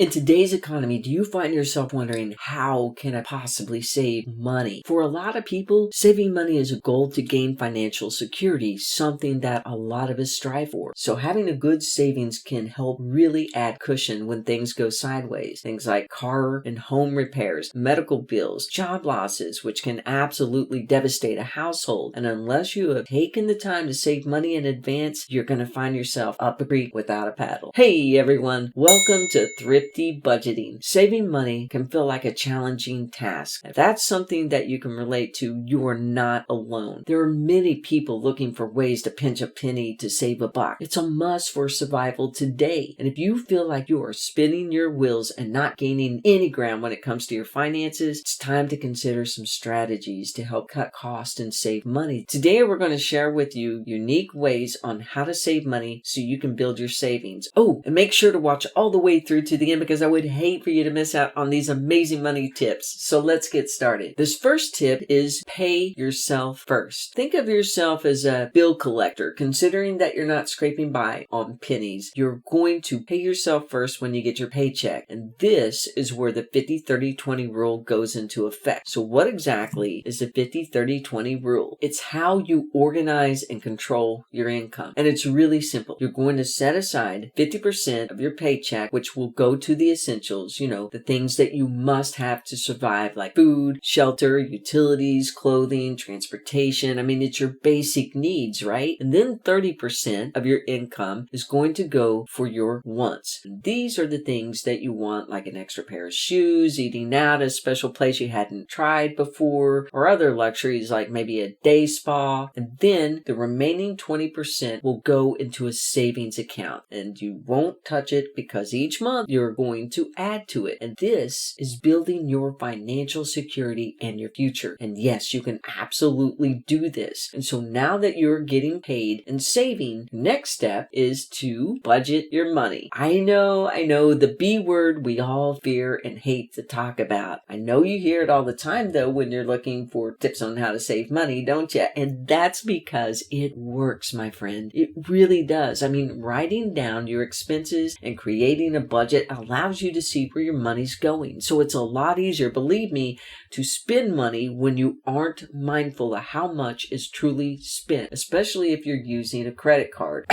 In today's economy, do you find yourself wondering, how can I possibly save money? For a lot of people, saving money is a goal to gain financial security, something that a lot of us strive for. So having a good savings can help really add cushion when things go sideways. Things like car and home repairs, medical bills, job losses, which can absolutely devastate a household. And unless you have taken the time to save money in advance, you're going to find yourself up a creek without a paddle. Hey everyone, welcome to Thrifty budgeting. Saving money can feel like a challenging task. If that's something that you can relate to, you are not alone. There are many people looking for ways to pinch a penny to save a buck. It's a must for survival today. And if you feel like you are spinning your wheels and not gaining any ground when it comes to your finances, it's time to consider some strategies to help cut costs and save money. Today we're going to share with you unique ways on how to save money so you can build your savings. Oh, and make sure to watch all the way through to the end, because I would hate for you to miss out on these amazing money tips. So let's get started. This first tip is pay yourself first. Think of yourself as a bill collector. Considering that you're not scraping by on pennies, you're going to pay yourself first when you get your paycheck. And this is where the 50-30-20 rule goes into effect. So what exactly is the 50-30-20 rule? It's how you organize and control your income. And it's really simple. You're going to set aside 50% of your paycheck, which will go to the essentials, the things that you must have to survive, like food, shelter, utilities, clothing, transportation. It's your basic needs, right? And then 30% of your income is going to go for your wants. And these are the things that you want, like an extra pair of shoes, eating out at a special place you hadn't tried before, or other luxuries like maybe a day spa. And then the remaining 20% will go into a savings account, and you won't touch it because each month you're going to add to it. And this is building your financial security and your future. And yes, you can absolutely do this. And so now that you're getting paid and saving, next step is to budget your money. I know the B word we all fear and hate to talk about. I know you hear it all the time though when you're looking for tips on how to save money, don't you? And that's because it works, my friend. It really does. Writing down your expenses and creating a budget allows you to see where your money's going. So it's a lot easier, believe me, to spend money when you aren't mindful of how much is truly spent, especially if you're using a credit card,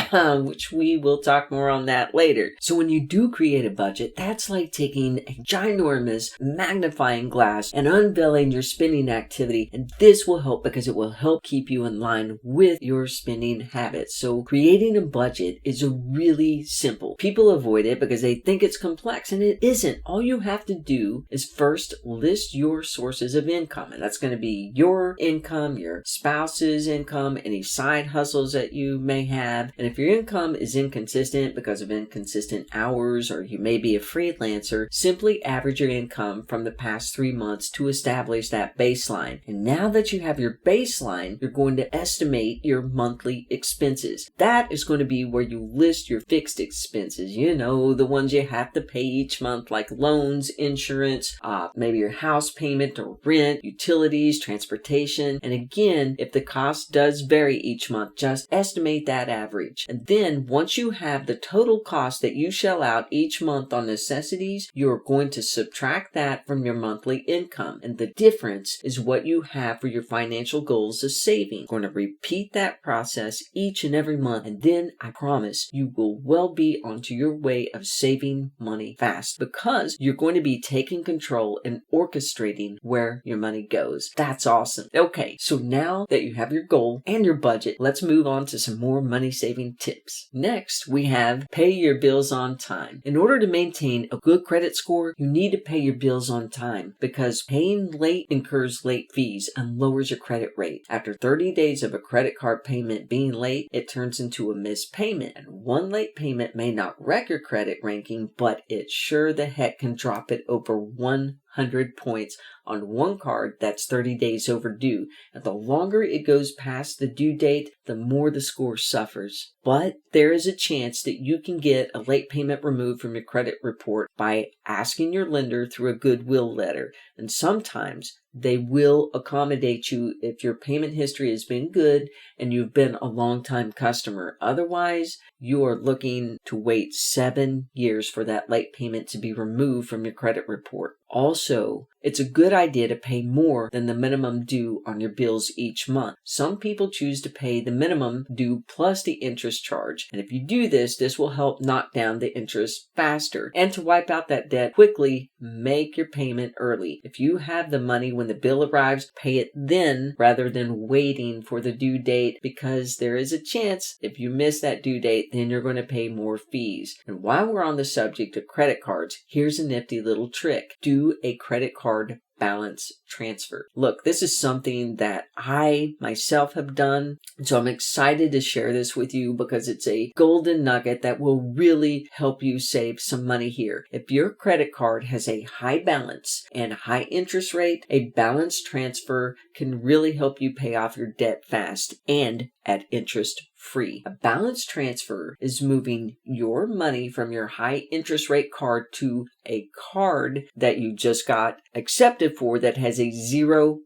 which we will talk more on that later. So when you do create a budget, that's like taking a ginormous magnifying glass and unveiling your spending activity. And this will help because it will help keep you in line with your spending habits. So creating a budget is really simple. People avoid it because they think it's complex, and it isn't. All you have to do is first list your sources of income, and that's going to be your income, your spouse's income, any side hustles that you may have. And if your income is inconsistent because of inconsistent hours, or you may be a freelancer, simply average your income from the past 3 months to establish that baseline. And now that you have your baseline, you're going to estimate your monthly expenses. That is going to be where you list your fixed expenses, the ones you have to pay each month, like loans, insurance, maybe your house payment or rent, utilities, transportation. And again, if the cost does vary each month, just estimate that average. And then once you have the total cost that you shell out each month on necessities, you're going to subtract that from your monthly income. And the difference is what you have for your financial goals of saving. You're going to repeat that process each and every month, and then I promise you will well be onto your way of saving money fast, because you're going to be taking control and orchestrating where your money goes. That's awesome. Okay, so now that you have your goal and your budget, let's move on to some more money saving tips. Next, we have pay your bills on time. In order to maintain a good credit score, you need to pay your bills on time, because paying late incurs late fees and lowers your credit rate. After 30 days of a credit card payment being late, it turns into a missed payment. And one late payment may not wreck your credit ranking, but it sure the heck can drop it over 100 100 points on one card that's 30 days overdue. And the longer it goes past the due date, the more the score suffers. But there is a chance that you can get a late payment removed from your credit report by asking your lender through a goodwill letter. And sometimes they will accommodate you if your payment history has been good and you've been a long-time customer. Otherwise, you are looking to wait 7 years for that late payment to be removed from your credit report. Also, it's a good idea to pay more than the minimum due on your bills each month. Some people choose to pay the minimum due plus the interest charge. And if you do this, this will help knock down the interest faster. And to wipe out that debt quickly, make your payment early. If you have the money when the bill arrives, pay it then rather than waiting for the due date, because there is a chance if you miss that due date, then you're going to pay more fees. And while we're on the subject of credit cards, here's a nifty little trick. Do a credit card balance transfer. Look, this is something that I myself have done, and so I'm excited to share this with you because it's a golden nugget that will really help you save some money here. If your credit card has a high balance and high interest rate, a balance transfer can really help you pay off your debt fast and at interest free. A balance transfer is moving your money from your high interest rate card to a card that you just got accepted for that has a 0%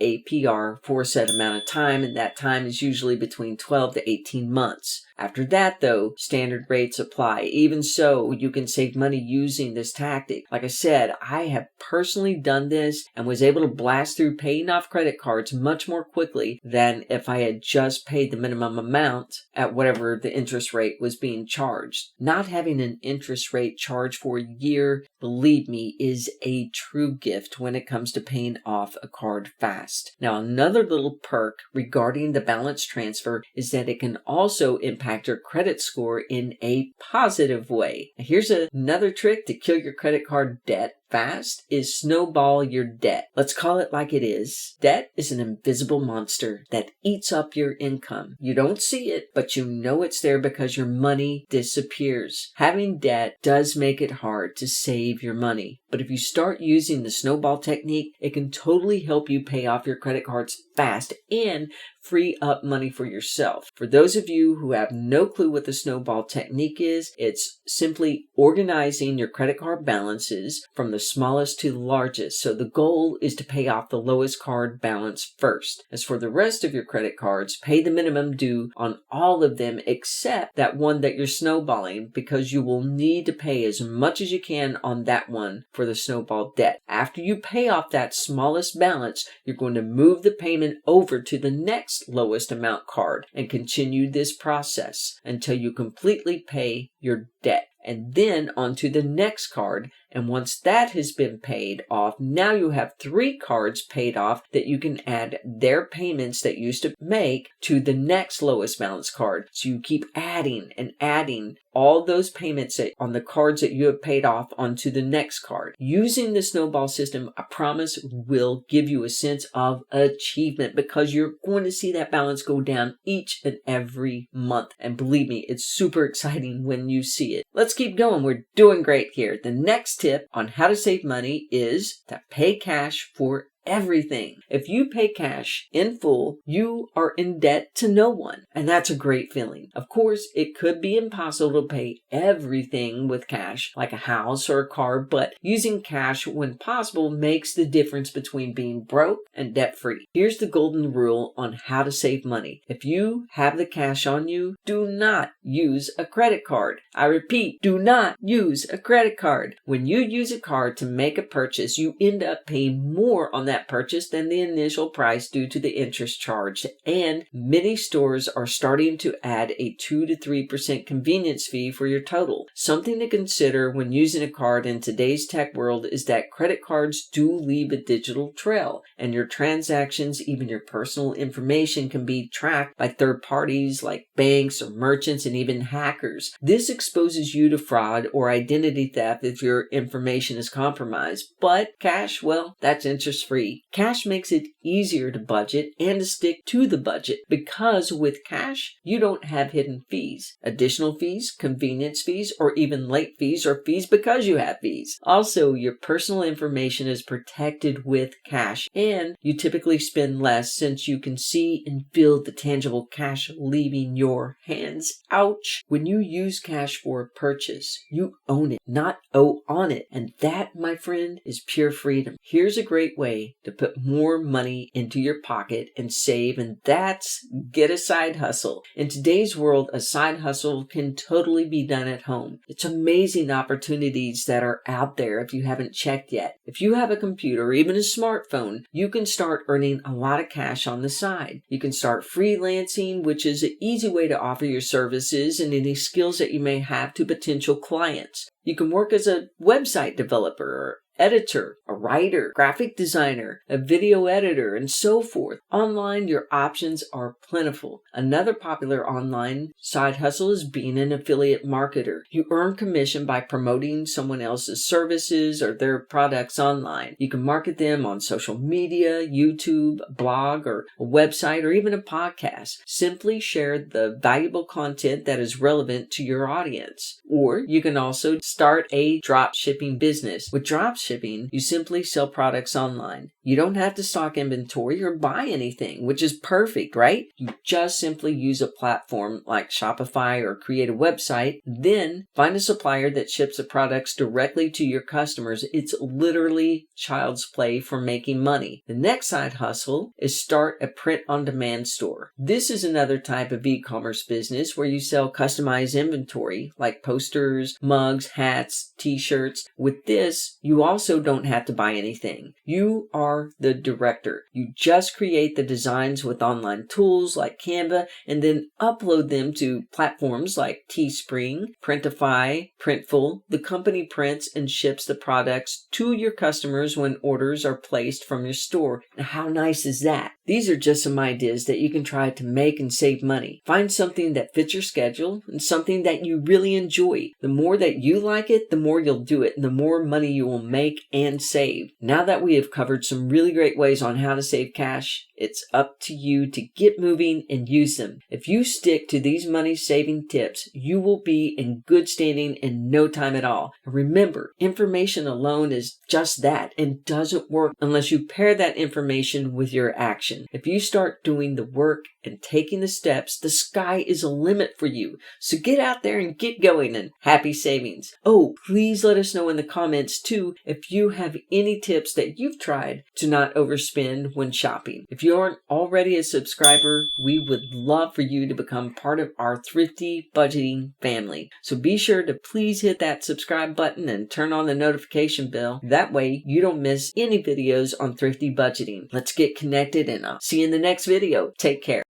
APR for a set amount of time, and that time is usually between 12 to 18 months. After that, though, standard rates apply. Even so, you can save money using this tactic. Like I said, I have personally done this and was able to blast through paying off credit cards much more quickly than if I had just paid the minimum amount at whatever the interest rate was being charged. Not having an interest rate charged for a year, believe me, is a true gift when it comes to paying off a card fast. Now, another little perk regarding the balance transfer is that it can also impact your credit score in a positive way. Here's another trick to kill your credit card debt fast is snowball your debt. Let's call it like it is. Debt is an invisible monster that eats up your income. You don't see it, but you know it's there because your money disappears. Having debt does make it hard to save your money. But if you start using the snowball technique, it can totally help you pay off your credit cards fast and free up money for yourself. For those of you who have no clue what the snowball technique is, it's simply organizing your credit card balances from the smallest to the largest. So the goal is to pay off the lowest card balance first. As for the rest of your credit cards, pay the minimum due on all of them except that one that you're snowballing, because you will need to pay as much as you can on that one for the snowball debt. After you pay off that smallest balance, you're going to move the payment over to the next lowest amount card and continue this process until you completely pay your debt. And then onto the next card. And once that has been paid off, now you have 3 cards paid off that you can add their payments that you used to make to the next lowest balance card. So you keep adding and adding all those payments on the cards that you have paid off onto the next card. Using the snowball system, I promise, will give you a sense of achievement because you're going to see that balance go down each and every month. And believe me, it's super exciting when you see it. Let's keep going. We're doing great here. The next tip on how to save money is to pay cash for everything. If you pay cash in full, you are in debt to no one. And that's a great feeling. Of course, it could be impossible to pay everything with cash, like a house or a car, but using cash when possible makes the difference between being broke and debt-free. Here's the golden rule on how to save money. If you have the cash on you, do not use a credit card. I repeat, do not use a credit card. When you use a card to make a purchase, you end up paying more on that purchase than the initial price due to the interest charged, and many stores are starting to add a 2 to 3% convenience fee for your total. Something to consider when using a card in today's tech world is that credit cards do leave a digital trail, and your transactions, even your personal information, can be tracked by third parties like banks or merchants and even hackers. This exposes you to fraud or identity theft if your information is compromised, but cash, well, that's interest free free. Cash makes it easier to budget and to stick to the budget because with cash, you don't have hidden fees, additional fees, convenience fees, or even late fees or fees because you have fees. Also, your personal information is protected with cash, and you typically spend less since you can see and feel the tangible cash leaving your hands. Ouch! When you use cash for a purchase, you own it, not owe on it. And that, my friend, is pure freedom. Here's a great way to put more money into your pocket and save, and that's get a side hustle. In today's world, a side hustle can totally be done at home. It's amazing opportunities that are out there if you haven't checked yet. If you have a computer or even a smartphone, you can start earning a lot of cash on the side. You can start freelancing, which is an easy way to offer your services and any skills that you may have to potential clients. You can work as a website developer or editor, a writer, graphic designer, a video editor, and so forth. Online, your options are plentiful. Another popular online side hustle is being an affiliate marketer. You earn commission by promoting someone else's services or their products online. You can market them on social media, YouTube, a blog, or a website, or even a podcast. Simply share the valuable content that is relevant to your audience. Or you can also start a drop shipping business. With drop shipping, you simply sell products online. You don't have to stock inventory or buy anything, which is perfect, right? You just simply use a platform like Shopify or create a website, then find a supplier that ships the products directly to your customers. It's literally child's play for making money. The next side hustle is start a print-on-demand store. This is another type of e-commerce business where you sell customized inventory like posters, mugs, hats, t-shirts. With this, you also don't have to buy anything. You are the director. You just create the designs with online tools like Canva and then upload them to platforms like Teespring, Printify, Printful. The company prints and ships the products to your customers when orders are placed from your store. Now, how nice is that? These are just some ideas that you can try to make and save money. Find something that fits your schedule and something that you really enjoy. The more that you like it, the more you'll do it and the more money you will make and save. Now that we have covered some really great ways on how to save cash, it's up to you to get moving and use them. If you stick to these money saving tips, you will be in good standing in no time at all. And remember, information alone is just that and doesn't work unless you pair that information with your action. If you start doing the work and taking the steps, the sky is a limit for you. So get out there and get going, and happy savings. Oh, please let us know in the comments too if you have any tips that you've tried to not overspend when shopping. If you aren't already a subscriber, we would love for you to become part of our Thrifty budgeting family. So be sure to please hit that subscribe button and turn on the notification bell. That way you don't miss any videos on Thrifty budgeting. Let's get connected, and I'll see you in the next video. Take care.